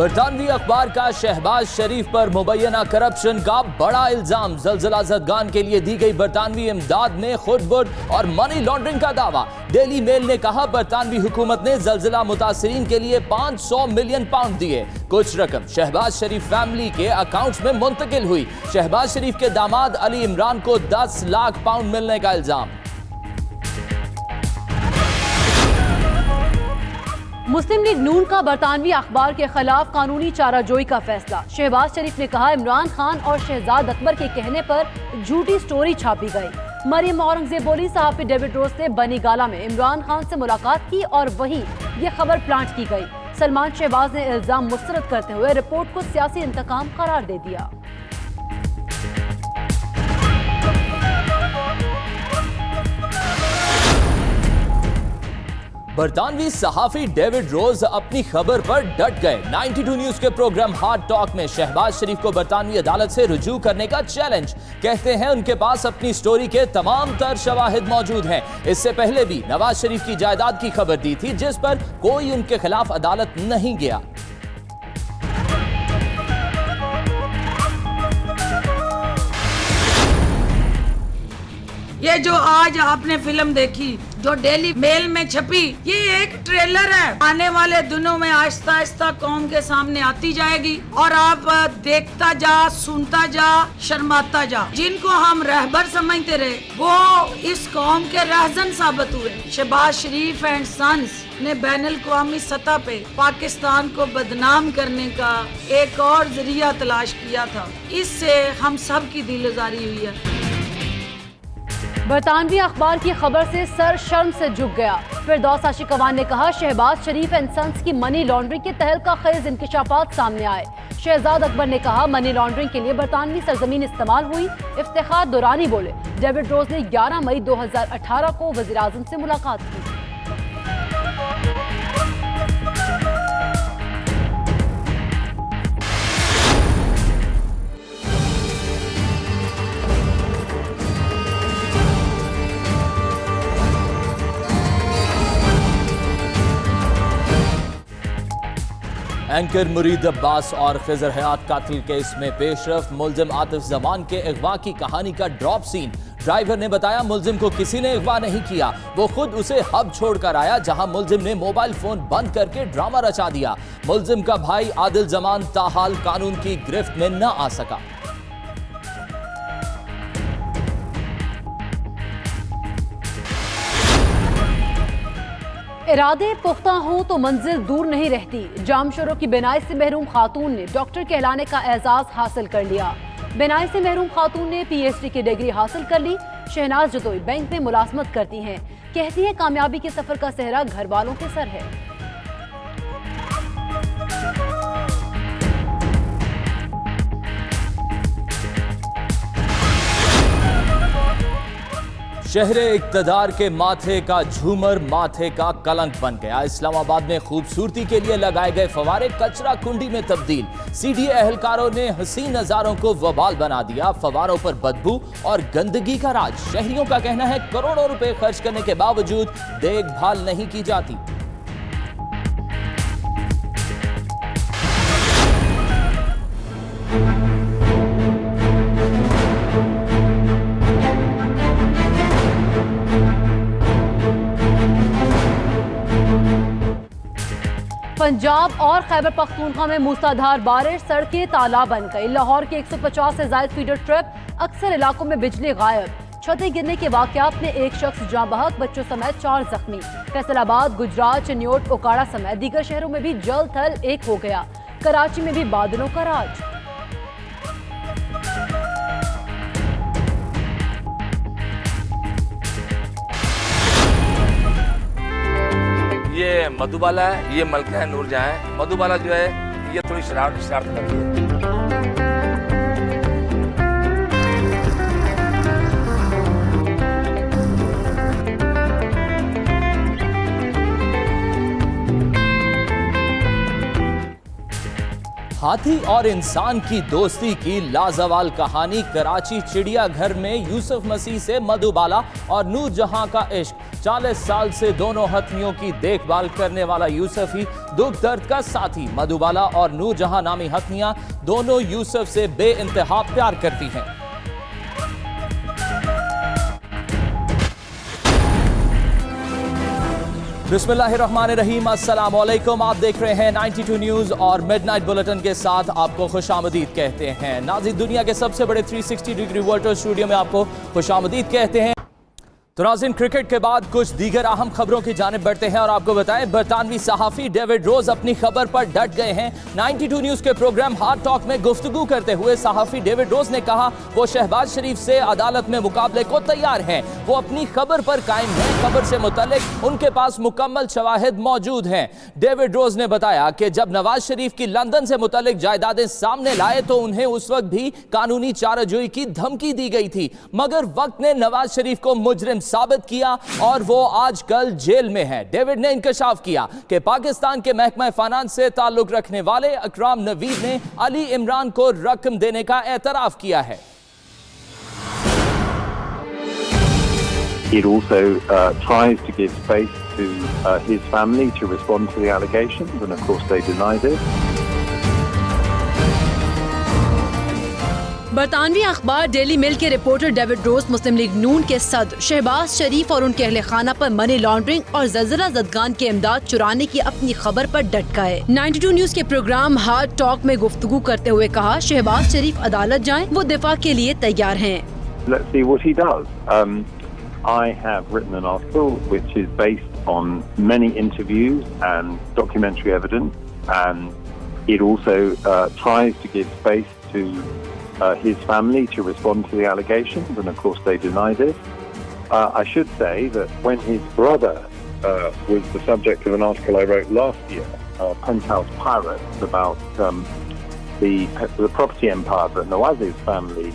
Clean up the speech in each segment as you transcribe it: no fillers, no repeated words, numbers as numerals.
बरतानवी अखबार का शहबाज शरीफ पर मुबैना करप्शन का बड़ा इल्जाम। ज़लज़ला ज़दगान के लिए दी गई बरतानवी इमदाद में खुर्द-बुर्द और मनी लॉन्ड्रिंग का दावा। डेली मेल ने कहा बरतानवी हुकूमत ने ज़लज़ला मुतासिरीन के लिए 500 मिलियन पाउंड दिए। कुछ रकम शहबाज शरीफ फैमिली के अकाउंट्स में मुंतकिल हुई। शहबाज शरीफ के दामाद अली इमरान को 10 लाख पाउंड मिलने का इल्जाम। मुस्लिम लीग नून का बरतानवी अखबार के खिलाफ कानूनी चाराजोई का फैसला। शहबाज शरीफ ने कहा इमरान खान और शहजाद अकबर के कहने पर झूठी स्टोरी छापी गई। मरियम औरंगजेब बोली साहब डेविड रोज ने बनी गाला में इमरान खान से मुलाकात की और वहीं ये खबर प्लांट की गई। सलमान शहबाज ने इल्जाम मुस्तरद करते हुए रिपोर्ट को सियासी इंतकाम करार दे दिया। बरतानवी सहाफी डेविड रोज अपनी खबर पर डट गए। 92 न्यूज के प्रोग्राम हार्ड टॉक में शहबाज शरीफ को बरतानवी अदालत से रुजू करने का चैलेंज। कहते हैं उनके पास अपनी स्टोरी के तमाम तर शवाहिद मौजूद हैं। इससे पहले भी नवाज शरीफ की जायदाद की खबर दी थी जिस पर कोई उनके खिलाफ अदालत नहीं गया। ये जो आज आपने फिल्म देखी जो डेली मेल में छपी, ये एक ट्रेलर है। आने वाले दिनों में आहिस्ता आहिस्ता कौम के सामने आती जाएगी और आप देखता जा, सुनता जा, शर्माता जा। जिनको हम रहबर समझते रहे वो इस कौम के रहजन साबित हुए। शहबाज शरीफ एंड सन्स ने बैनुल अक़वामी सतह पे पाकिस्तान को बदनाम करने का एक और जरिया तलाश किया था। इससे हम सब की दिलजारी हुई है। बरतानवी अखबार की खबर से सर शर्म से झुक गया। फिरदौस आशिकवान ने कहा शहबाज शरीफ एंड सन्स की मनी लॉन्ड्रिंग के तहलका खेज इंकशाफात सामने आए। शहजाद अकबर ने कहा मनी लॉन्ड्रिंग के लिए बरतानवी सरजमीन इस्तेमाल हुई। इफ्तिखार दुरानी बोले डेविड रोज ने 11 मई 2018 को वज़ीर आज़म से मुलाकात की। एंकर मुरीद अब्बास और खिजर हयात कातिल केस में पेशरफ। मुल्जिम आतिफ जमान के अगवा की कहानी का ड्रॉप सीन। ड्राइवर ने बताया मुल्जिम को किसी ने अगवा नहीं किया, वो खुद उसे हब छोड़कर आया जहां मुल्जिम ने मोबाइल फोन बंद करके ड्रामा रचा दिया। मुल्जिम का भाई आदिल जमान ताहाल कानून की गिरफ्त में न आ सका। इरादे पुख्ता हों तो मंजिल दूर नहीं रहती। जामशोरों की बिनाई से महरूम खातून ने डॉक्टर कहलाने का एजाज हासिल कर लिया। बिनाई से महरूम खातून ने PhD की डिग्री हासिल कर ली। शहनाज जतोई बैंक में मुलाजमत करती हैं। कहती हैं कामयाबी के सफर का सेहरा घर वालों के सर है। शहरे इक्तदार के माथे का झूमर माथे का कलंक बन गया। इस्लामाबाद में खूबसूरती के लिए लगाए गए फवारे कचरा कुंडी में तब्दील। CDA एहलकारों ने हसीन नजारों को वबाल बना दिया। फवारों पर बदबू और गंदगी का राज। शहरियों का कहना है करोड़ों रुपए खर्च करने के बावजूद देखभाल नहीं की जाती। पंजाब और खैबर पख्तूनख्वा में मूसलाधार बारिश, सड़कें तालाब बन गई। लाहौर के 150 से ज्यादा फीडर ट्रैप, अक्सर इलाकों में बिजली गायब। छतें गिरने के वाकयात में एक शख्स जाँ बहक, बच्चों समेत 4 जख्मी। फैसलाबाद, गुजरात, चिन्योट, ओकाड़ा समेत दीगर शहरों में भी जल थल एक हो गया। कराची में भी बादलों का राज। ये मधुबाला है, ये मलका है नूरजहां है। मधुबाला जो है ये थोड़ी शरारत करती है। हाथी और इंसान की दोस्ती की लाजवाल कहानी। कराची चिड़ियाघर में यूसुफ मसीह से मधुबाला और नूर जहां का इश्क। 40 साल से दोनों हथनियों की देखभाल करने वाला यूसुफ ही दुख दर्द का साथी। मधुबाला और नूर जहां नामी हथनियां दोनों यूसुफ से बेइंतहा प्यार करती हैं। बिस्मिल्लाहिर्रहमानिर्रहीम, अस्सलाम वालेकुम। आप देख रहे हैं 92 न्यूज़ और मिडनाइट बुलेटिन के साथ आपको खुशामदीद कहते हैं। नाज़रीन, दुनिया के सबसे बड़े 360 डिग्री वर्ल्ड टूर स्टूडियो में आपको खुशामदीद कहते हैं। तो नाज़रीन, क्रिकेट के बाद कुछ दीगर अहम खबरों की जानिब बढ़ते हैं और आपको बताएं, बरतानवी सहाफ़ी डेविड रोज अपनी खबर पर डट गए हैं। 92 न्यूज़ के प्रोग्राम हार्ड टॉक में गुफ्तगू करते हुए सहाफ़ी डेविड रोज ने कहा वो शहबाज शरीफ से अदालत में मुकाबले को तैयार हैं। वो अपनी खबर पर कायम हैं। खबर से मुतल्लिक उनके पास मुकम्मल शवाहिद मौजूद हैं। डेविड रोज ने बताया कि जब नवाज शरीफ की लंदन से मुतल्लिक जायदादें सामने लाए तो उन्हें उस वक्त भी कानूनी चाराजोई की धमकी दी गई थी, मगर वक्त ने नवाज शरीफ को मुजरिम साबित किया और वो आजकल जेल में है। डेविड ने इंकशाफ किया कि पाकिस्तान के महकमा फाइनेंस से ताल्लुक रखने वाले अकराम नवीद ने अली इमरान को रकम देने का एतराफ किया है। It also tries to give space to his family to respond to the allegations, and of course they denied it. बरतानवी अखबार डेली मेल के रिपोर्टर डेविड रोज मुस्लिम लीग नून के सदर शहबाज शरीफ और उनके अहले खाना पर मनी लॉन्ड्रिंग और ज़लज़ला ज़दगान के इमदाद चुराने की अपनी खबर पर डट गए। 92 न्यूज़ के प्रोग्राम हार्ड टॉक में गुफ्तगू करते हुए कहा शहबाज शरीफ अदालत जाएं, वो दिफा के लिए तैयार हैं। Let's see what he does. I have written an article which is based on many interviews and documentary evidence, and it also tries to give space to his family to respond to the allegations, and of course they denied it. I should say that when his brother was the subject of an article I wrote last year, Penthouse Pirates, about the property empire that Nawaz's family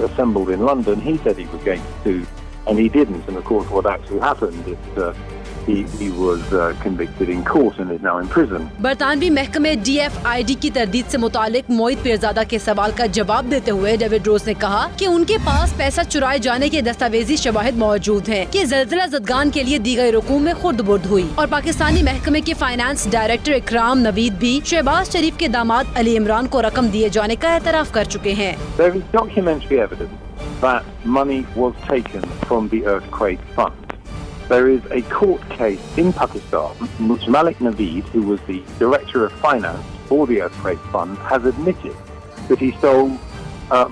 assembled in London, he said he was going to sue, and he didn't. And of course what actually happened is he was convicted in court and is now in prison. बरतानवी महकमे DFID की तरदीद से मुतालिक मोहित पीरजादा के सवाल का जवाब देते हुए डेविड रोज ने कहा कि उनके पास पैसा चुराए जाने के दस्तावेजी शवाहिद मौजूद हैं कि ज़लज़ला ज़दगान के लिए दी गई रकूम में खुर्द-बुर्द हुई। और पाकिस्तानी महकमे के फाइनेंस डायरेक्टर इकराम नवीद भी शहबाज शरीफ के दामाद अली इमरान को रकम दिए जाने का एतराफ कर चुके हैं। There is documentary evidence that money was taken from the earthquake fund. There is a court case in Pakistan in which Malik Naveed, who was the Director of Finance for the Earthquake Fund, has admitted that he stole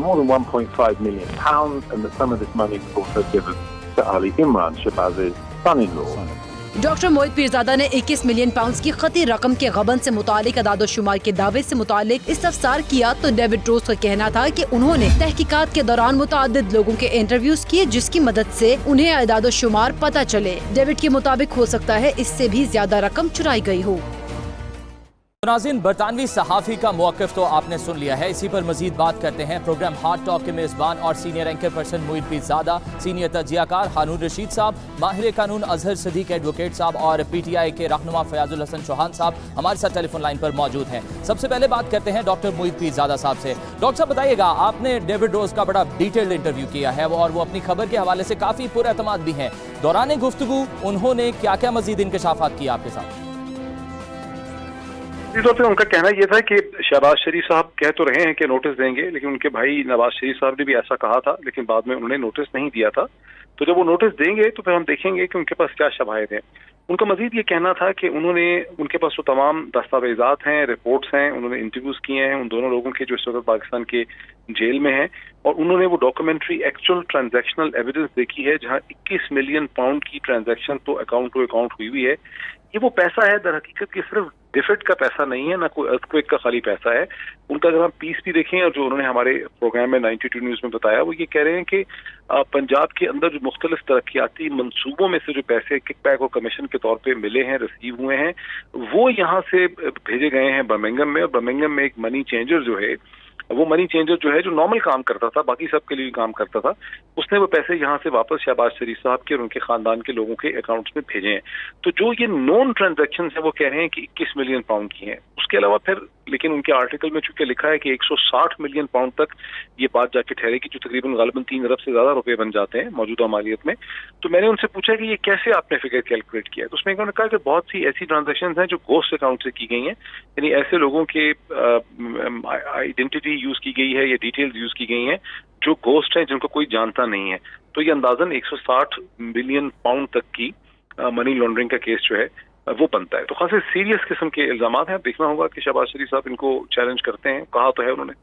more than £1.5 million and that some of this money was also given to Ali Imran, Shahbaz's son-in-law. Doctor Mohit Pirzada ने 21 million pound की खती रकम के गबन से मुतालिक अदाद-ओ-शुमार के दावे से मुतालिक इस्तफसार किया तो डेविड रोज का कहना था कि उन्होंने तहकीकात के दौरान मुतादिद लोगों के इंटरव्यूज किए जिसकी मदद से उन्हें अदाद-ओ-शुमार पता चले। डेविड के मुताबिक हो सकता है इससे भी ज्यादा रकम चुराई गई हो। नाज़रीन, बरतानवी सहाफ़ी का मौक़िफ़ तो आपने सुन लिया है। इसी पर मज़ीद बात करते हैं। प्रोग्राम हार्ड टॉक के मेज़बान और सीनियर एंकर पर्सन मोहित पीरज़ादा, सीनियर तजियाकार हारून रशीद साहब, माहिर कानून अजहर सदीक एडवोकेट साहब और PTI के रहनुमा फयाजुल हसन चौहान साहब हमारे साथ टेलीफोन लाइन पर मौजूद हैं। सबसे पहले बात करते हैं डॉक्टर मोहित पीरज़ादा साहब से। डॉक्टर साहब, बताइएगा, आपने डेविड रोज का बड़ा डिटेल्ड इंटरव्यू किया है और वो अपनी खबर के हवाले से काफ़ी पुरएतमाद भी हैं। दौरान गुफ्तगू उन्होंने क्या क्या मज़ीद इंकशाफात किया आपके साथ? इस तौर पर उनका कहना यह था कि शहबाज शरीफ साहब कह तो रहे हैं कि नोटिस देंगे, लेकिन उनके भाई नवाज शरीफ साहब ने भी ऐसा कहा था, लेकिन बाद में उन्होंने नोटिस नहीं दिया था। तो जब वो नोटिस देंगे तो फिर हम देखेंगे कि उनके पास क्या शवाहिद हैं। उनका मजीद ये कहना था कि उनके पास वो तमाम दस्तावेजात हैं, रिपोर्ट्स हैं, उन्होंने इंटरव्यूज किए हैं उन दोनों लोगों के जो इस वक्त पाकिस्तान के जेल में हैं, और उन्होंने वो डॉक्यूमेंट्री एक्चुअल ट्रांजैक्शनल एविडेंस देखी है जहां 21 मिलियन पाउंड की ट्रांजैक्शन तो अकाउंट टू अकाउंट हुई हुई है। ये वो पैसा है दर हकीकत की सिर्फ डिफिट का पैसा नहीं है, ना कोई अर्थक्वेक का खाली पैसा है। उनका अगर हम पीस भी देखें और जो उन्होंने हमारे प्रोग्राम में 92 न्यूज़ में बताया, वो ये कह रहे हैं कि पंजाब के अंदर जो मुख्तलिफ तरक्याती मंसूबों में से जो पैसे किकबैक और कमीशन के तौर पे मिले हैं, रिसीव हुए हैं, वो यहाँ से भेजे गए हैं बर्मिंघम में। और बर्मिंघम में एक मनी चेंजर जो है, वो मनी चेंजर जो है जो नॉर्मल काम करता था, बाकी सब के लिए भी काम करता था, उसने वो पैसे यहाँ से वापस शहबाज शरीफ साहब के और उनके खानदान के लोगों के अकाउंट्स में भेजे हैं। तो जो ये नॉन ट्रांजैक्शन है वो कह रहे हैं कि 21 मिलियन पाउंड की हैं। उसके अलावा फिर लेकिन उनके आर्टिकल में चूंकि लिखा है कि 160 मिलियन पाउंड तक ये बात जाके ठहरेगी, जो तकरीबन गालिबन 3 अरब से ज्यादा रुपए बन जाते हैं मौजूदा मालियत में। तो मैंने उनसे पूछा कि ये कैसे आपने फिगर कैलकुलेट किया है, तो उसमें उन्होंने कहा कि बहुत सी ऐसी ट्रांजेक्शन हैं जो घोस्ट अकाउंट से की गई हैं, यानी ऐसे लोगों के आइडेंटिटी यूज की गई है या डिटेल्स यूज की गई हैं जो घोस्ट हैं, जिनको कोई जानता नहीं है। तो ये अंदाजन 160 मिलियन पाउंड तक की मनी लॉन्ड्रिंग का केस जो है वो बनता है। तो खासे सीरियस किस्म के इल्जाम हैं। देखना होगा कि शहबाज शरीफ साहब इनको चैलेंज करते हैं, कहा तो है उन्होंने।